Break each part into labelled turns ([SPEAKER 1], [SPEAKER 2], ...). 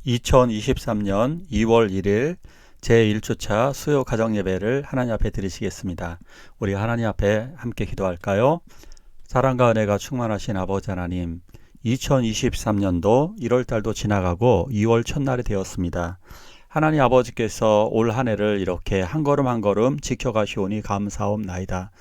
[SPEAKER 1] 2023년 2월 1일 제1주차 수요 가정예배를 하나님 앞에 드리시겠습니다. 우리 하나님 앞에 함께 기도할까요? 사랑과 은혜가 충만하신 아버지 하나님, 2023년도 1월달도 지나가고 2월 첫날이 되었습니다. 하나님 아버지께서 올 한 해를 이렇게 한 걸음 한 걸음 지켜가시오니 감사옵나이다.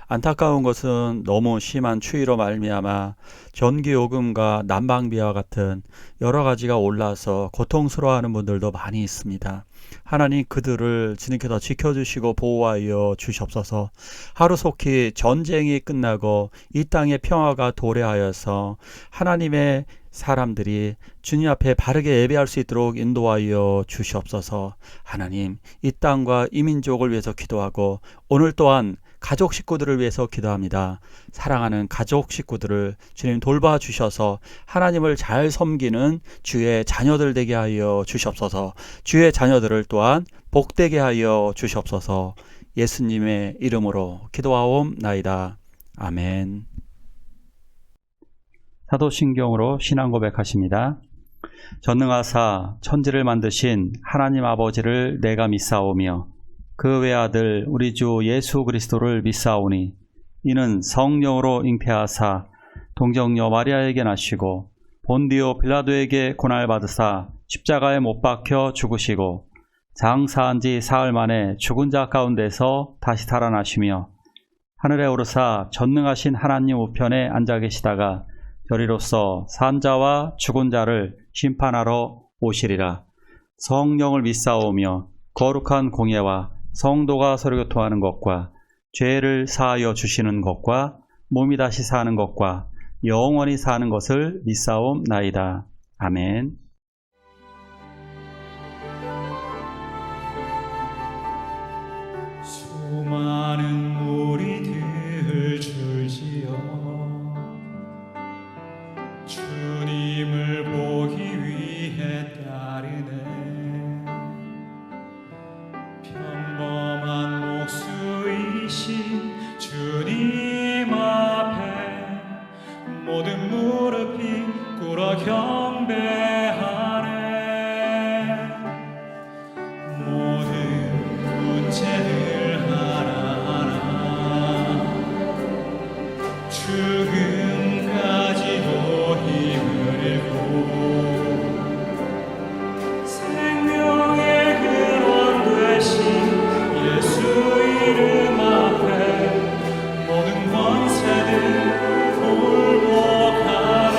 [SPEAKER 1] 안타까운 것은 너무 심한 추위로 말미암아 전기요금과 난방비와 같은 여러 가지가 올라서 고통스러워하는 분들도 많이 있습니다. 하나님 그들을 주님께서 지켜주시고 보호하여 주시옵소서. 하루속히 전쟁이 끝나고 이 땅의 평화가 도래하여서 하나님의 사람들이 주님 앞에 바르게 예배할 수 있도록 인도하여 주시옵소서. 하나님, 이 땅과 이 민족을 위해서 기도하고 오늘 또한 가족 식구들을 위해서 기도합니다. 사랑하는 가족 식구들을 주님 돌봐주셔서 하나님을 잘 섬기는 주의 자녀들 되게 하여 주시옵소서. 주의 자녀들을 또한 복되게 하여 주시옵소서. 예수님의 이름으로 기도하옵나이다. 아멘. 사도신경으로 신앙 고백하십니다. 전능하사 천지를 만드신 하나님 아버지를 내가 믿사오며 그 외아들 우리 주 예수 그리스도를 믿사오니 이는 성령으로 잉태하사 동정녀 마리아에게 나시고 본디오 빌라도에게 고난받으사 십자가에 못 박혀 죽으시고 장사한 지 사흘 만에 죽은 자 가운데서 다시 살아나시며 하늘에 오르사 전능하신 하나님 우편에 앉아 계시다가 저리로서 산 자와 죽은 자를 심판하러 오시리라. 성령을 믿사오며 거룩한 공예와 성도가 서로 교통하는 것과 죄를 사하여 주시는 것과 몸이 다시 사는 것과 영원히 사는 것을 믿사옵나이다. 아멘.
[SPEAKER 2] 수많은 무리들 줄지어 주님을 보기 위해 따르네. 평범한 목수이신 주님 앞에 모든 무릎이 꿇어 경배하네. 모든 문제들 하나하나 죽음까지도 힘을 잃고 생명의 근원 되신 예수 이름 앞에 모든 권세들 굴복하네.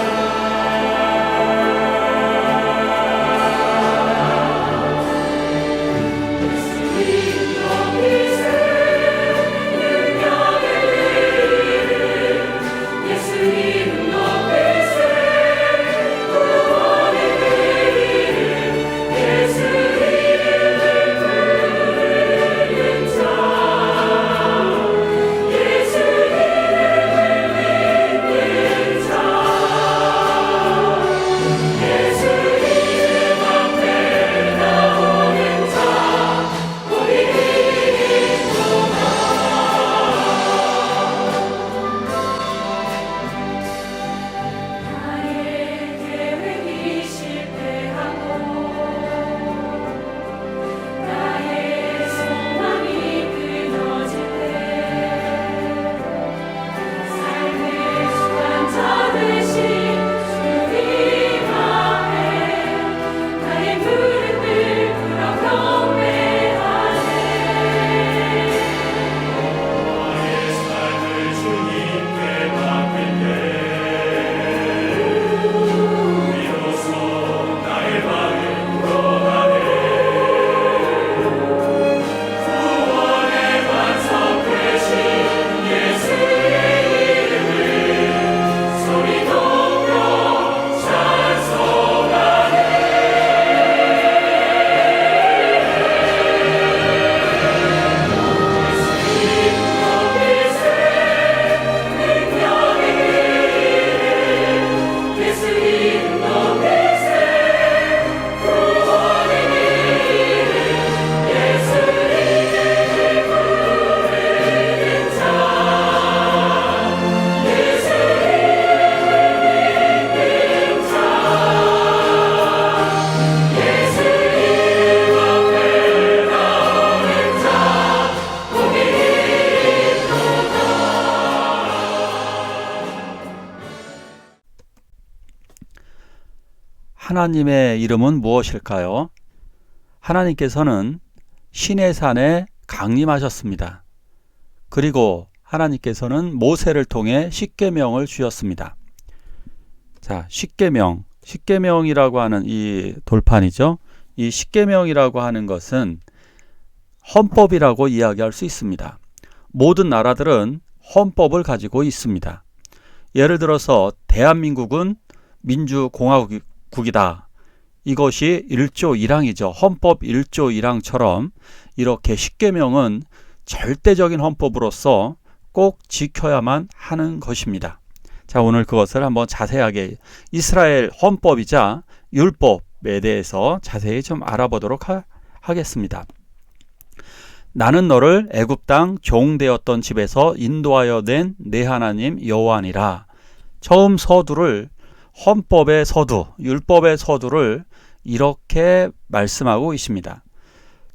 [SPEAKER 1] 하나님의 이름은 무엇일까요? 하나님께서는 시내산에 강림하셨습니다. 그리고 하나님께서는 모세를 통해 십계명을 주셨습니다. 자, 십계명이라고 하는 이 돌판이죠. 이 십계명이라고 하는 것은 헌법이라고 이야기할 수 있습니다. 모든 나라들은 헌법을 가지고 있습니다. 예를 들어서 대한민국은 민주공화국이다. 이것이 1조 1항이죠. 헌법 1조 1항처럼 이렇게 십계명은 절대적인 헌법으로서 꼭 지켜야만 하는 것입니다. 자, 오늘 그것을 한번 자세하게 이스라엘 헌법이자 율법에 대해서 자세히 좀 알아보도록 하겠습니다. 나는 너를 애굽 땅 종되었던 집에서 인도하여 낸 내 하나님 여호와니라. 처음 서두를 헌법의 서두, 율법의 서두를 이렇게 말씀하고 있습니다.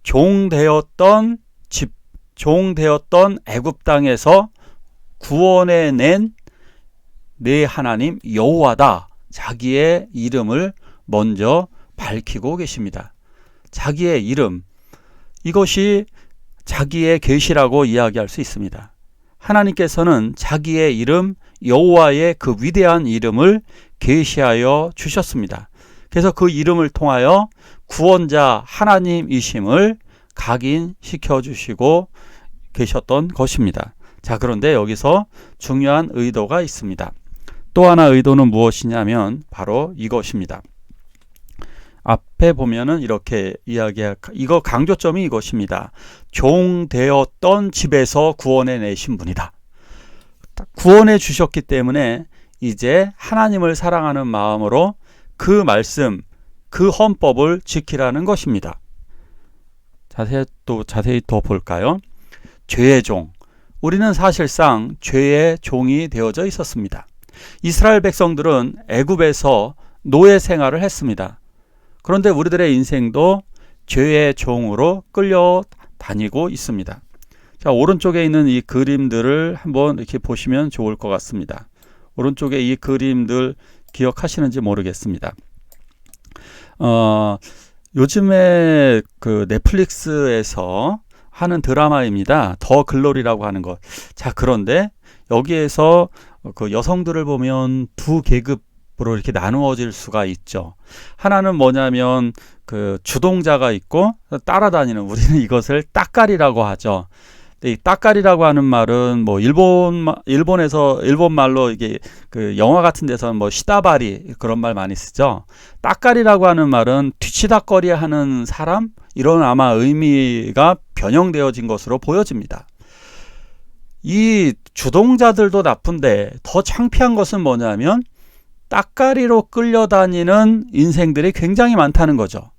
[SPEAKER 1] 종되었던 집, 종되었던 애굽 땅에서 구원해 낸 내 하나님 여호와다. 자기의 이름을 먼저 밝히고 계십니다. 자기의 이름, 이것이 자기의 계시라고 이야기할 수 있습니다. 하나님께서는 자기의 이름 여호와의 그 위대한 이름을 계시하여 주셨습니다. 그래서 그 이름을 통하여 구원자 하나님이심을 각인시켜 주시고 계셨던 것입니다. 자, 그런데 여기서 중요한 의도가 있습니다. 또 하나 의도는 무엇이냐면 바로 이것입니다. 앞에 보면은 이렇게 이거 강조점이 이것입니다. 종되었던 집에서 구원해 내신 분이다. 구원해 주셨기 때문에 이제 하나님을 사랑하는 마음으로 그 말씀, 그 헌법을 지키라는 것입니다. 자세히 더 볼까요? 죄의 종. 우리는 사실상 죄의 종이 되어져 있었습니다. 이스라엘 백성들은 애굽에서 노예 생활을 했습니다. 그런데 우리들의 인생도 죄의 종으로 끌려다니고 있습니다. 자, 오른쪽에 있는 이 그림들을 한번 이렇게 보시면 좋을 것 같습니다. 오른쪽에 이 그림들 기억하시는지 모르겠습니다. 요즘에 그 넷플릭스에서 하는 드라마입니다. 더 글로리라고 하는 것. 자, 그런데 여기에서 그 여성들을 보면 두 계급으로 이렇게 나누어질 수가 있죠. 하나는 뭐냐면 그 주동자가 있고 따라다니는, 우리는 이것을 따까리라고 하죠. 이 따까리라고 하는 말은 뭐 일본 말로 이게 그 영화 같은 데서는 뭐 시다바리 그런 말 많이 쓰죠. 따까리라고 하는 말은 뒤치다꺼리 하는 사람, 이런 아마 의미가 변형되어진 것으로 보여집니다. 이 주동자들도 나쁜데 더 창피한 것은 뭐냐면 따까리로 끌려다니는 인생들이 굉장히 많다는 거죠.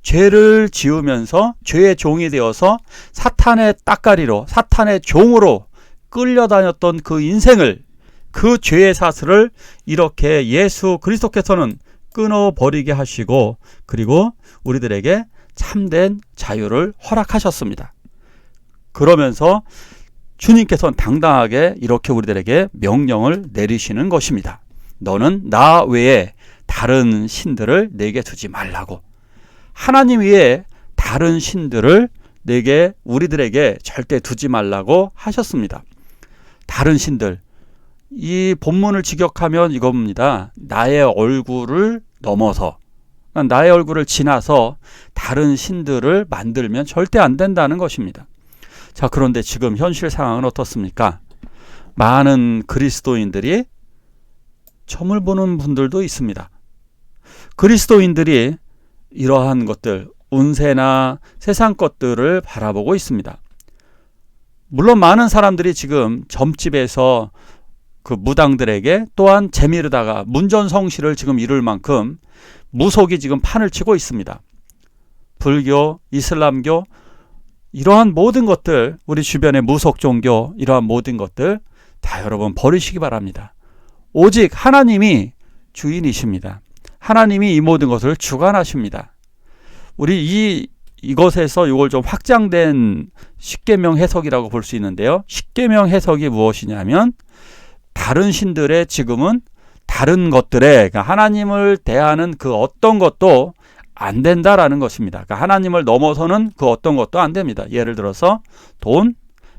[SPEAKER 1] 죄를 지으면서 죄의 종이 되어서 사탄의 따까리로, 사탄의 종으로 끌려다녔던 그 인생을, 그 죄의 사슬을 이렇게 예수 그리스도께서는 끊어버리게 하시고, 그리고 우리들에게 참된 자유를 허락하셨습니다. 그러면서 주님께서는 당당하게 이렇게 우리들에게 명령을 내리시는 것입니다. 너는 나 외에 다른 신들을 내게 두지 말라고. 하나님 외에 다른 신들을 우리들에게 절대 두지 말라고 하셨습니다. 다른 신들. 이 본문을 직역하면 이겁니다. 나의 얼굴을 넘어서, 나의 얼굴을 지나서 다른 신들을 만들면 절대 안 된다는 것입니다. 자, 그런데 지금 현실 상황은 어떻습니까? 많은 그리스도인들이 점을 보는 분들도 있습니다. 그리스도인들이 이러한 것들, 운세나 세상 것들을 바라보고 있습니다. 물론 많은 사람들이 지금 점집에서 그 무당들에게 또한 재미르다가 문전성시를 지금 이룰 만큼 무속이 지금 판을 치고 있습니다. 불교, 이슬람교, 이러한 모든 것들, 우리 주변의 무속 종교, 이러한 모든 것들 다 여러분 버리시기 바랍니다. 오직 하나님이 주인이십니다. 하나님이 이 모든 것을 주관하십니다. 우리 이것에서 이걸 좀 확장된 십계명 해석이라고 볼 수 있는데요. 십계명 해석이 무엇이냐면 다른 신들의 지금은 다른 것들에 그러니까 하나님을 대하는 그 어떤 것도 안 된다라는 것입니다. 그러니까 하나님을 넘어서는 그 어떤 것도 안 됩니다. 예를 들어서 돈,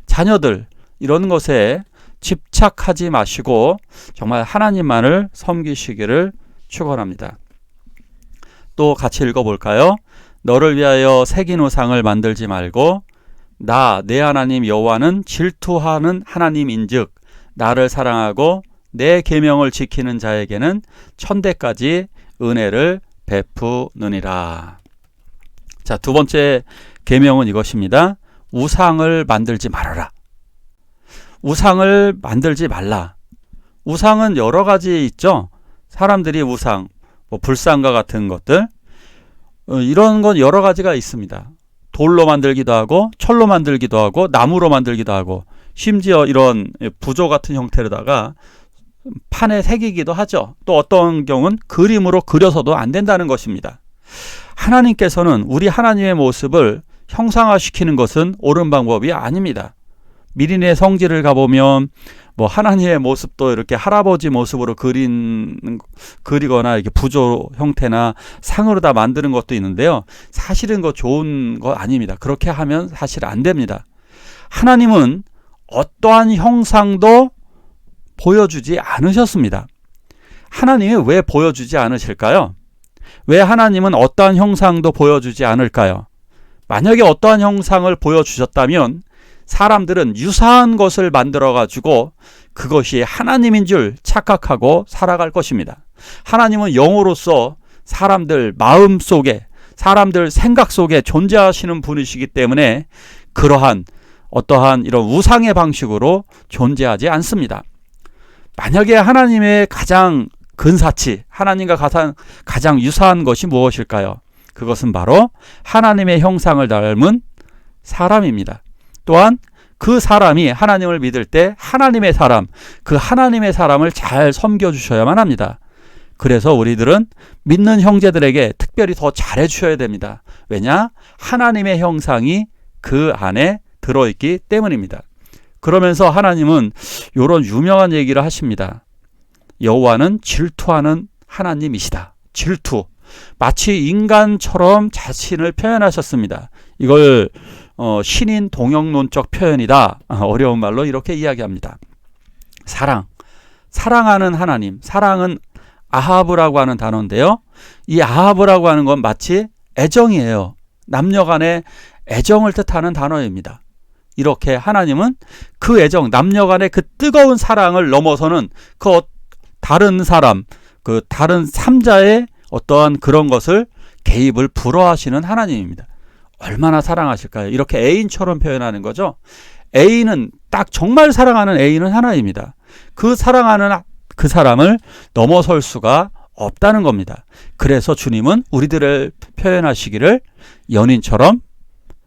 [SPEAKER 1] 자녀들 이런 것에 집착하지 마시고 정말 하나님만을 섬기시기를 축원합니다. 또 같이 읽어볼까요? 너를 위하여 새긴 우상을 만들지 말고 나 내 하나님 여호와는 질투하는 하나님인즉 나를 사랑하고 내 계명을 지키는 자에게는 천대까지 은혜를 베푸느니라. 자, 두 번째 계명은 이것입니다. 우상을 만들지 말아라. 우상을 만들지 말라. 우상은 여러 가지 있죠. 사람들이 우상, 불상과 같은 것들 이런 건 여러 가지가 있습니다. 돌로 만들기도 하고 철로 만들기도 하고 나무로 만들기도 하고 심지어 이런 부조 같은 형태로다가 판에 새기기도 하죠. 또 어떤 경우는 그림으로 그려서도 안 된다는 것입니다. 하나님께서는 우리 하나님의 모습을 형상화시키는 것은 옳은 방법이 아닙니다. 미린의 성지를 가보면 하나님의 모습도 이렇게 할아버지 모습으로 그리거나 이렇게 부조 형태나 상으로 다 만드는 것도 있는데요. 사실은 그거 좋은 거 아닙니다. 그렇게 하면 사실 안 됩니다. 하나님은 어떠한 형상도 보여주지 않으셨습니다. 하나님이 왜 보여주지 않으실까요? 왜 하나님은 어떠한 형상도 보여주지 않을까요? 만약에 어떠한 형상을 보여주셨다면 사람들은 유사한 것을 만들어 가지고 그것이 하나님인 줄 착각하고 살아갈 것입니다. 하나님은 영으로서 사람들 마음 속에, 사람들 생각 속에 존재하시는 분이시기 때문에 그러한 어떠한 이런 우상의 방식으로 존재하지 않습니다. 만약에 하나님의 가장 근사치, 하나님과 가장 유사한 것이 무엇일까요? 그것은 바로 하나님의 형상을 닮은 사람입니다. 또한 그 사람이 하나님을 믿을 때 하나님의 사람, 그 하나님의 사람을 잘 섬겨주셔야만 합니다. 그래서 우리들은 믿는 형제들에게 특별히 더 잘해 주셔야 됩니다. 왜냐? 하나님의 형상이 그 안에 들어있기 때문입니다. 그러면서 하나님은 이런 유명한 얘기를 하십니다. 여호와는 질투하는 하나님이시다. 질투. 마치 인간처럼 자신을 표현하셨습니다. 이걸 신인 동형론적 표현이다. 어려운 말로 이렇게 이야기합니다. 사랑하는 하나님. 사랑은 아하브라고 하는 단어인데요. 이 아하브라고 하는 건 마치 애정이에요. 남녀 간의 애정을 뜻하는 단어입니다. 이렇게 하나님은 그 애정, 남녀 간의 그 뜨거운 사랑을 넘어서는 그 다른 사람, 그 다른 삼자의 어떠한 그런 것을 개입을 불허하시는 하나님입니다. 얼마나 사랑하실까요? 이렇게 애인처럼 표현하는 거죠. 애인은 딱 정말 사랑하는 애인은 하나입니다. 그 사랑하는 그 사람을 넘어설 수가 없다는 겁니다. 그래서 주님은 우리들을 표현하시기를 연인처럼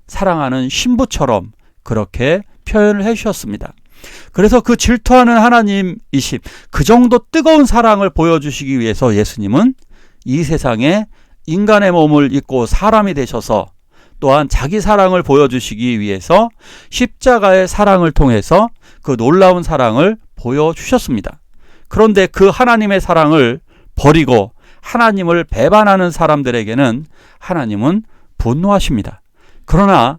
[SPEAKER 1] 사랑하는 신부처럼 그렇게 표현을 해주셨습니다. 그래서 그 질투하는 하나님이신 그 정도 뜨거운 사랑을 보여주시기 위해서 예수님은 이 세상에 인간의 몸을 입고 사람이 되셔서 또한 자기 사랑을 보여주시기 위해서 십자가의 사랑을 통해서 그 놀라운 사랑을 보여주셨습니다. 그런데 그 하나님의 사랑을 버리고 하나님을 배반하는 사람들에게는 하나님은 분노하십니다. 그러나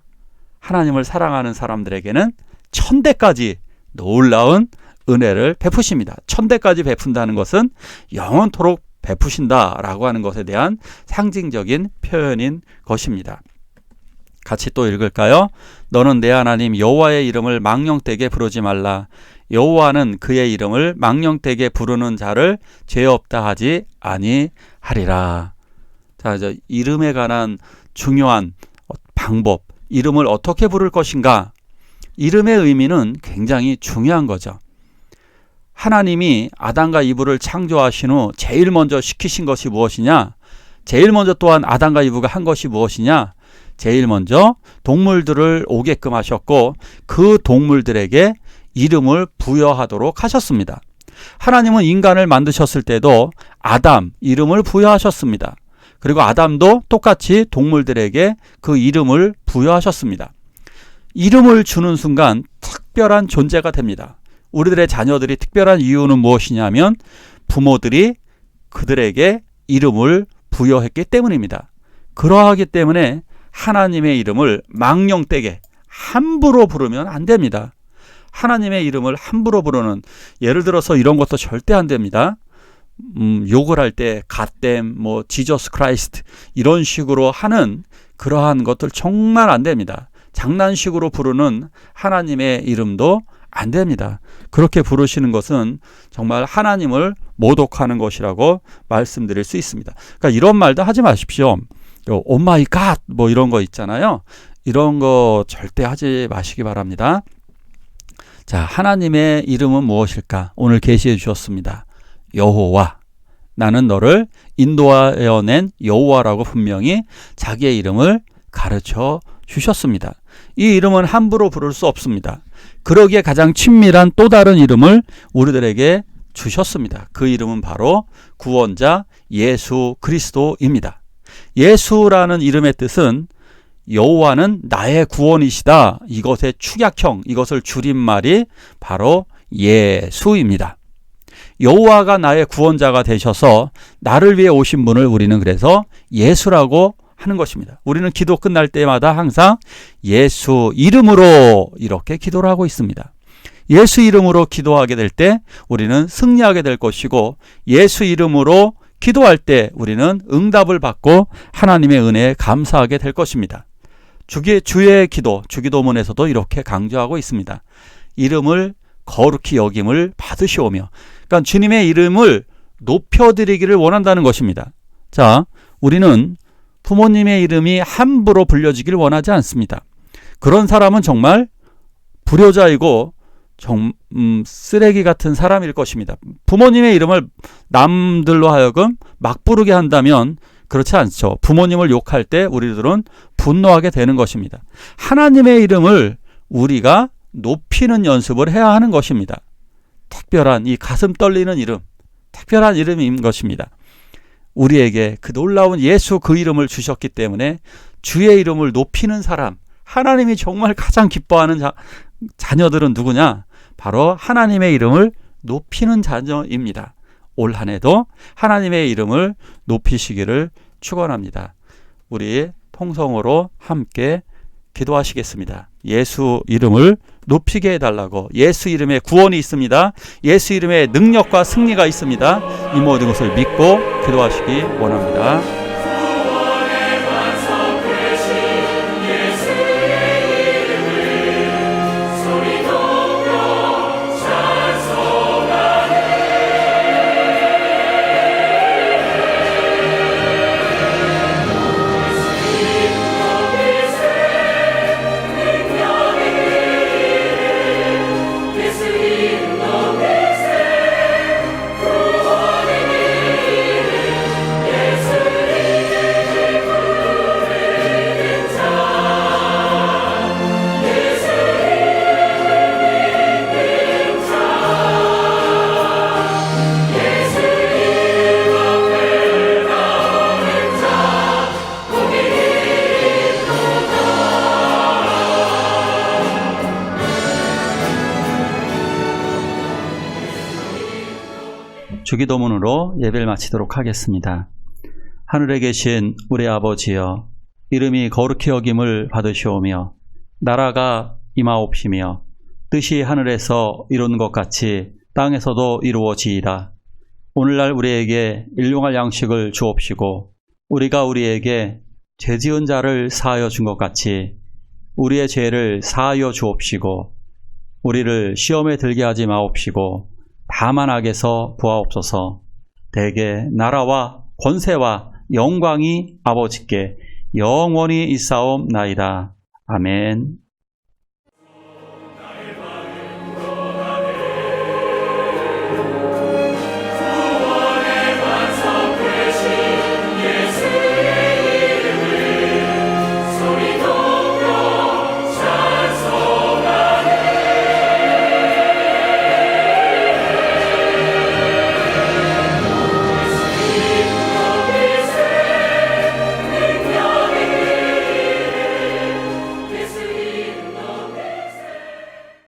[SPEAKER 1] 하나님을 사랑하는 사람들에게는 천대까지 놀라운 은혜를 베푸십니다. 천대까지 베푼다는 것은 영원토록 베푸신다라고 하는 것에 대한 상징적인 표현인 것입니다. 같이 또 읽을까요? 너는 내 하나님 여호와의 이름을 망령되게 부르지 말라. 여호와는 그의 이름을 망령되게 부르는 자를 죄 없다 하지 아니하리라. 자, 이제 이름에 관한 중요한 방법, 이름을 어떻게 부를 것인가? 이름의 의미는 굉장히 중요한 거죠. 하나님이 아담과 이브를 창조하신 후 제일 먼저 시키신 것이 무엇이냐? 제일 먼저 또한 아담과 이브가 한 것이 무엇이냐? 제일 먼저 동물들을 오게끔 하셨고 그 동물들에게 이름을 부여하도록 하셨습니다. 하나님은 인간을 만드셨을 때도 아담 이름을 부여하셨습니다. 그리고 아담도 똑같이 동물들에게 그 이름을 부여하셨습니다. 이름을 주는 순간 특별한 존재가 됩니다. 우리들의 자녀들이 특별한 이유는 무엇이냐면 부모들이 그들에게 이름을 부여했기 때문입니다. 그러하기 때문에 하나님의 이름을 망령되게 함부로 부르면 안 됩니다. 하나님의 이름을 함부로 부르는, 예를 들어서 이런 것도 절대 안 됩니다. 욕을 할 때 갓댐, 지저스 크라이스트 이런 식으로 하는 그러한 것들 정말 안 됩니다. 장난식으로 부르는 하나님의 이름도 안 됩니다. 그렇게 부르시는 것은 정말 하나님을 모독하는 것이라고 말씀드릴 수 있습니다. 그러니까 이런 말도 하지 마십시오. 오 마이 갓 이런 거 있잖아요. 이런 거 절대 하지 마시기 바랍니다. 자, 하나님의 이름은 무엇일까? 오늘 계시해 주셨습니다. 여호와. 나는 너를 인도하여 낸 여호와라고 분명히 자기의 이름을 가르쳐 주셨습니다. 이 이름은 함부로 부를 수 없습니다. 그러기에 가장 친밀한 또 다른 이름을 우리들에게 주셨습니다. 그 이름은 바로 구원자 예수 그리스도입니다. 예수라는 이름의 뜻은 여호와는 나의 구원이시다. 이것의 축약형, 이것을 줄임말이 바로 예수입니다. 여호와가 나의 구원자가 되셔서 나를 위해 오신 분을 우리는 그래서 예수라고 하는 것입니다. 우리는 기도 끝날 때마다 항상 예수 이름으로 이렇게 기도를 하고 있습니다. 예수 이름으로 기도하게 될 때 우리는 승리하게 될 것이고, 예수 이름으로 기도할 때 우리는 응답을 받고 하나님의 은혜에 감사하게 될 것입니다. 주의 기도, 주기도문에서도 이렇게 강조하고 있습니다. 이름을 거룩히 여김을 받으시오며, 그러니까 주님의 이름을 높여드리기를 원한다는 것입니다. 자, 우리는 부모님의 이름이 함부로 불려지길 원하지 않습니다. 그런 사람은 정말 불효자이고 쓰레기 같은 사람일 것입니다. 부모님의 이름을 남들로 하여금 막 부르게 한다면 그렇지 않죠. 부모님을 욕할 때 우리들은 분노하게 되는 것입니다. 하나님의 이름을 우리가 높이는 연습을 해야 하는 것입니다. 특별한 이 가슴 떨리는 이름, 특별한 이름인 것입니다. 우리에게 그 놀라운 예수 그 이름을 주셨기 때문에 주의 이름을 높이는 사람, 하나님이 정말 가장 기뻐하는 자녀들은 누구냐? 바로 하나님의 이름을 높이는 자녀입니다. 올 한 해도 하나님의 이름을 높이시기를 축원합니다. 우리 통성으로 함께 기도하시겠습니다. 예수 이름을 높이게 해달라고. 예수 이름에 구원이 있습니다. 예수 이름에 능력과 승리가 있습니다. 이 모든 것을 믿고 기도하시기 원합니다. 주기도문으로 예배를 마치도록 하겠습니다. 하늘에 계신 우리 아버지여, 이름이 거룩히 여김을 받으시오며 나라가 임하옵시며 뜻이 하늘에서 이룬 것 같이 땅에서도 이루어지이다. 오늘날 우리에게 일용할 양식을 주옵시고 우리가 우리에게 죄지은 자를 사하여 준 것 같이 우리의 죄를 사하여 주옵시고 우리를 시험에 들게 하지 마옵시고 다만 악에서 구하옵소서. 대개 나라와 권세와 영광이 아버지께 영원히 있사옵나이다. 아멘.